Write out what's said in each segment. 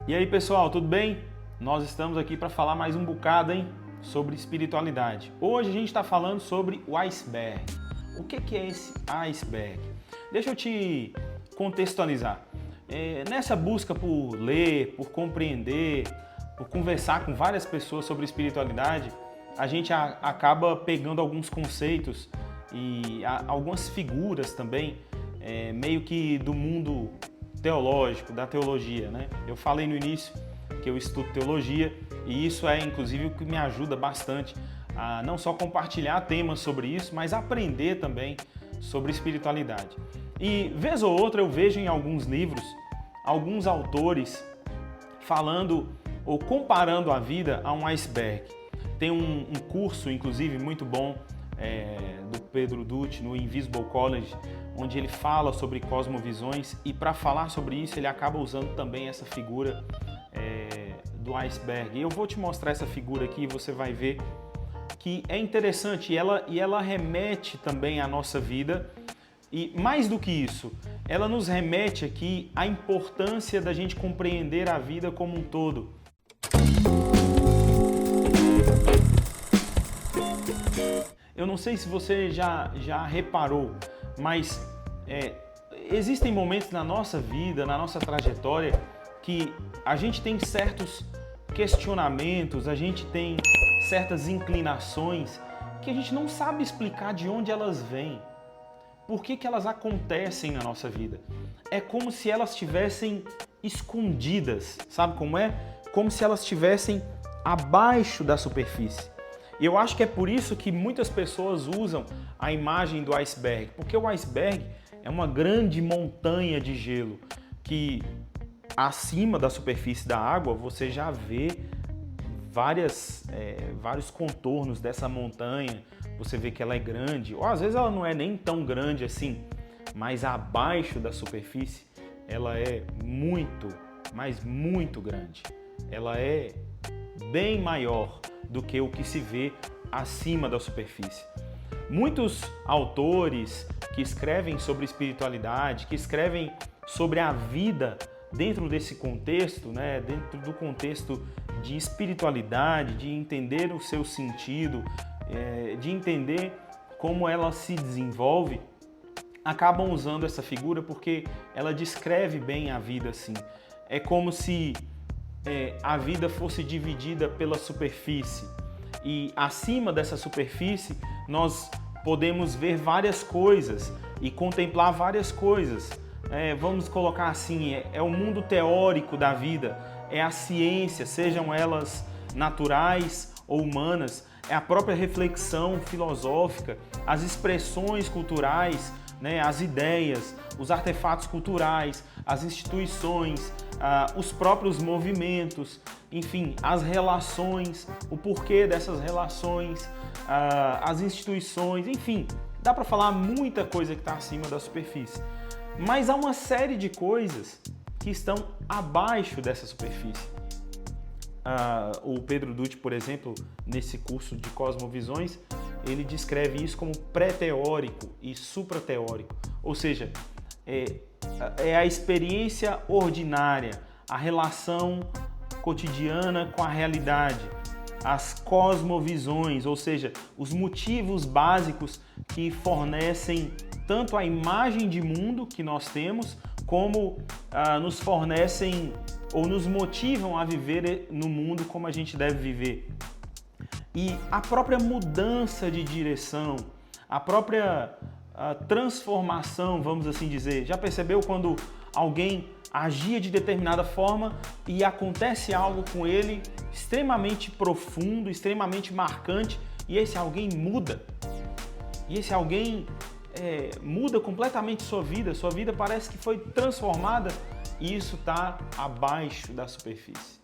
E aí pessoal, tudo bem? Nós estamos aqui para falar mais um bocado, sobre espiritualidade. Hoje a gente está falando sobre o iceberg. O que é esse iceberg? Deixa eu te contextualizar. Nessa busca por ler, por compreender, por conversar com várias pessoas sobre espiritualidade, a gente acaba pegando alguns conceitos e algumas figuras também, meio que do mundo teológico, da teologia, né? Eu falei no início que eu estudo teologia e isso é inclusive o que me ajuda bastante a não só compartilhar temas sobre isso, mas aprender também sobre espiritualidade. E vez ou outra eu vejo em alguns livros, alguns autores falando ou comparando a vida a um iceberg. Tem um curso, inclusive, muito bom do Pedro Dutti no Invisible College, onde ele fala sobre cosmovisões e para falar sobre isso ele acaba usando também essa figura do iceberg. E eu vou te mostrar essa figura aqui e você vai ver que é interessante e ela remete também à nossa vida e mais do que isso, ela nos remete aqui à importância da gente compreender a vida como um todo. Eu não sei se você já reparou, mas existem momentos na nossa vida, na nossa trajetória, que a gente tem certos questionamentos, a gente tem certas inclinações que a gente não sabe explicar de onde elas vêm, por que elas acontecem na nossa vida. É como se elas estivessem escondidas, sabe como é? Como se elas estivessem abaixo da superfície. E eu acho que é por isso que muitas pessoas usam a imagem do iceberg, porque o iceberg é uma grande montanha de gelo que acima da superfície da água você já vê vários contornos dessa montanha, você vê que ela é grande, ou às vezes ela não é nem tão grande assim, mas abaixo da superfície ela é muito, mas muito grande. Ela é bem maior do que o que se vê acima da superfície. Muitos autores que escrevem sobre espiritualidade, que escrevem sobre a vida dentro desse contexto, né, dentro do contexto de espiritualidade, de entender o seu sentido, de entender como ela se desenvolve, acabam usando essa figura porque ela descreve bem a vida assim. É como se a vida fosse dividida pela superfície e acima dessa superfície nós podemos ver várias coisas e contemplar várias coisas. Vamos colocar assim, é o mundo teórico da vida, é a ciência, sejam elas naturais ou humanas, é a própria reflexão filosófica, as expressões culturais, as ideias, os artefatos culturais, as instituições, os próprios movimentos, enfim, as relações, o porquê dessas relações, as instituições, enfim, dá para falar muita coisa que está acima da superfície. Mas há uma série de coisas que estão abaixo dessa superfície. O Pedro Dutti, por exemplo, nesse curso de Cosmovisões, ele descreve isso como pré-teórico e suprateórico, ou seja, é a experiência ordinária, a relação cotidiana com a realidade, as cosmovisões, ou seja, os motivos básicos que fornecem tanto a imagem de mundo que nós temos, como nos fornecem ou nos motivam a viver no mundo como a gente deve viver. E a própria mudança de direção, a própria transformação, vamos assim dizer. Já percebeu quando alguém agia de determinada forma e acontece algo com ele extremamente profundo, extremamente marcante, e esse alguém muda? E esse alguém muda completamente sua vida parece que foi transformada e isso está abaixo da superfície.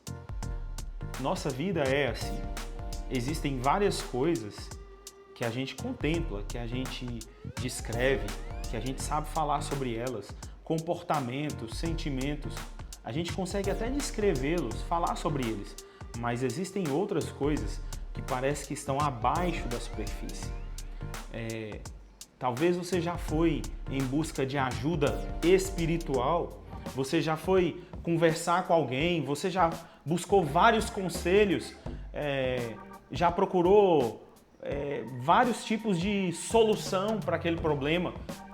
Nossa vida é assim. Existem várias coisas que a gente contempla, que a gente descreve, que a gente sabe falar sobre elas, comportamentos, sentimentos, a gente consegue até descrevê-los, falar sobre eles, mas existem outras coisas que parece que estão abaixo da superfície. Talvez você já foi em busca de ajuda espiritual, você já foi conversar com alguém, você já buscou vários conselhos, já procurou vários tipos de solução para aquele problema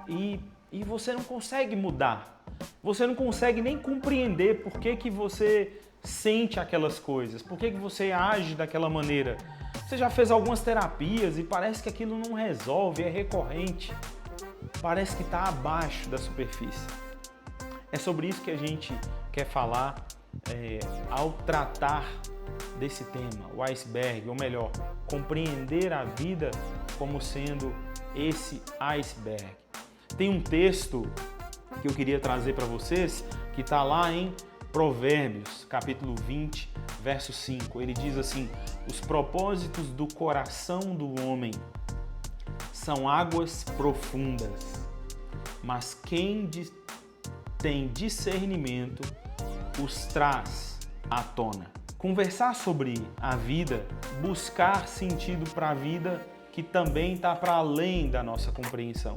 e você não consegue mudar. Você não consegue nem compreender por que você sente aquelas coisas, por que você age daquela maneira. Você já fez algumas terapias e parece que aquilo não resolve, é recorrente. Parece que está abaixo da superfície. É sobre isso que a gente quer falar ao tratar desse tema, o iceberg, ou melhor, compreender a vida como sendo esse iceberg. Tem um texto que eu queria trazer para vocês, que está lá em Provérbios, capítulo 20, verso 5. Ele diz assim: os propósitos do coração do homem são águas profundas, mas quem tem discernimento os traz à tona. Conversar sobre a vida, buscar sentido para a vida que também está para além da nossa compreensão.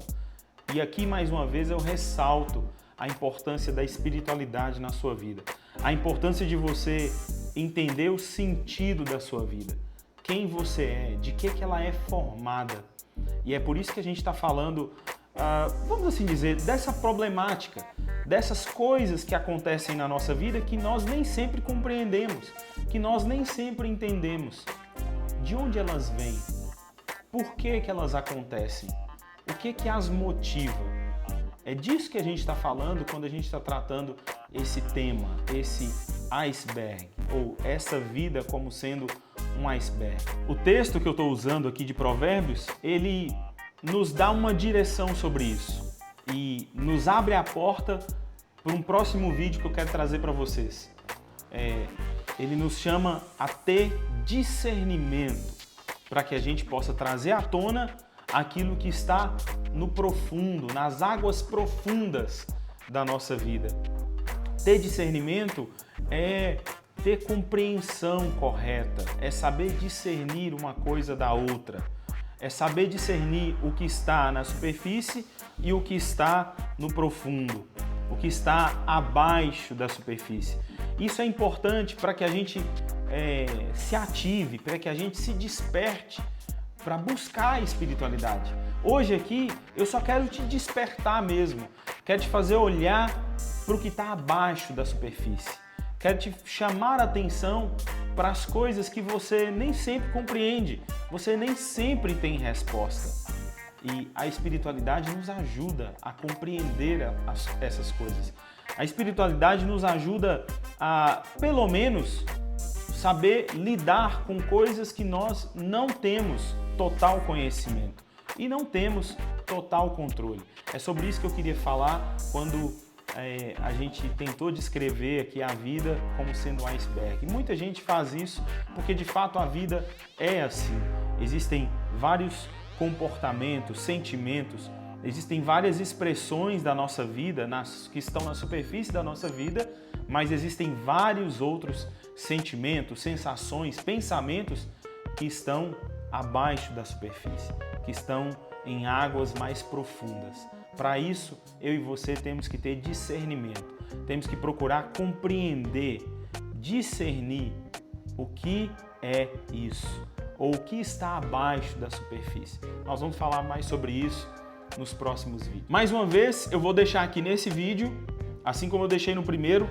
E aqui, mais uma vez, eu ressalto a importância da espiritualidade na sua vida, a importância de você entender o sentido da sua vida, quem você é, de que ela é formada. E é por isso que a gente está falando, vamos assim dizer, dessa problemática, dessas coisas que acontecem na nossa vida que nós nem sempre compreendemos, que nós nem sempre entendemos. De onde elas vêm? Por que elas acontecem? O que as motiva? É disso que a gente está falando quando a gente está tratando esse tema, esse iceberg, ou essa vida como sendo um iceberg. O texto que eu estou usando aqui de Provérbios, ele nos dá uma direção sobre isso e nos abre a porta para um próximo vídeo que eu quero trazer para vocês. Ele nos chama a ter discernimento para que a gente possa trazer à tona aquilo que está no profundo, nas águas profundas da nossa vida. Ter discernimento é ter compreensão correta, é saber discernir uma coisa da outra, é saber discernir o que está na superfície e o que está no profundo, o que está abaixo da superfície. Isso é importante para que a gente se ative, para que a gente se desperte para buscar a espiritualidade. Hoje aqui eu só quero te despertar mesmo, quero te fazer olhar para o que está abaixo da superfície, quero te chamar a atenção para as coisas que você nem sempre compreende, você nem sempre tem resposta. E a espiritualidade nos ajuda a compreender essas coisas. A espiritualidade nos ajuda a, pelo menos, saber lidar com coisas que nós não temos total conhecimento e não temos total controle. É sobre isso que eu queria falar quando a gente tentou descrever aqui a vida como sendo um iceberg. E muita gente faz isso porque de fato a vida é assim. Existem vários comportamentos, sentimentos, existem várias expressões da nossa vida que estão na superfície da nossa vida, mas existem vários outros sentimentos, sensações, pensamentos que estão abaixo da superfície, que estão em águas mais profundas. Para isso, eu e você temos que ter discernimento, temos que procurar compreender, discernir o que é isso, ou o que está abaixo da superfície. Nós vamos falar mais sobre isso nos próximos vídeos. Mais uma vez, eu vou deixar aqui nesse vídeo, assim como eu deixei no primeiro,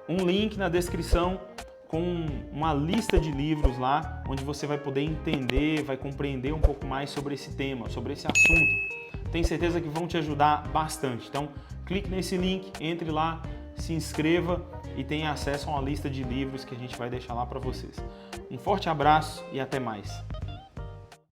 um link na descrição com uma lista de livros lá, onde você vai poder entender, vai compreender um pouco mais sobre esse tema, sobre esse assunto. Tenho certeza que vão te ajudar bastante. Então, clique nesse link, entre lá, se inscreva e tenha acesso a uma lista de livros que a gente vai deixar lá para vocês. Um forte abraço e até mais.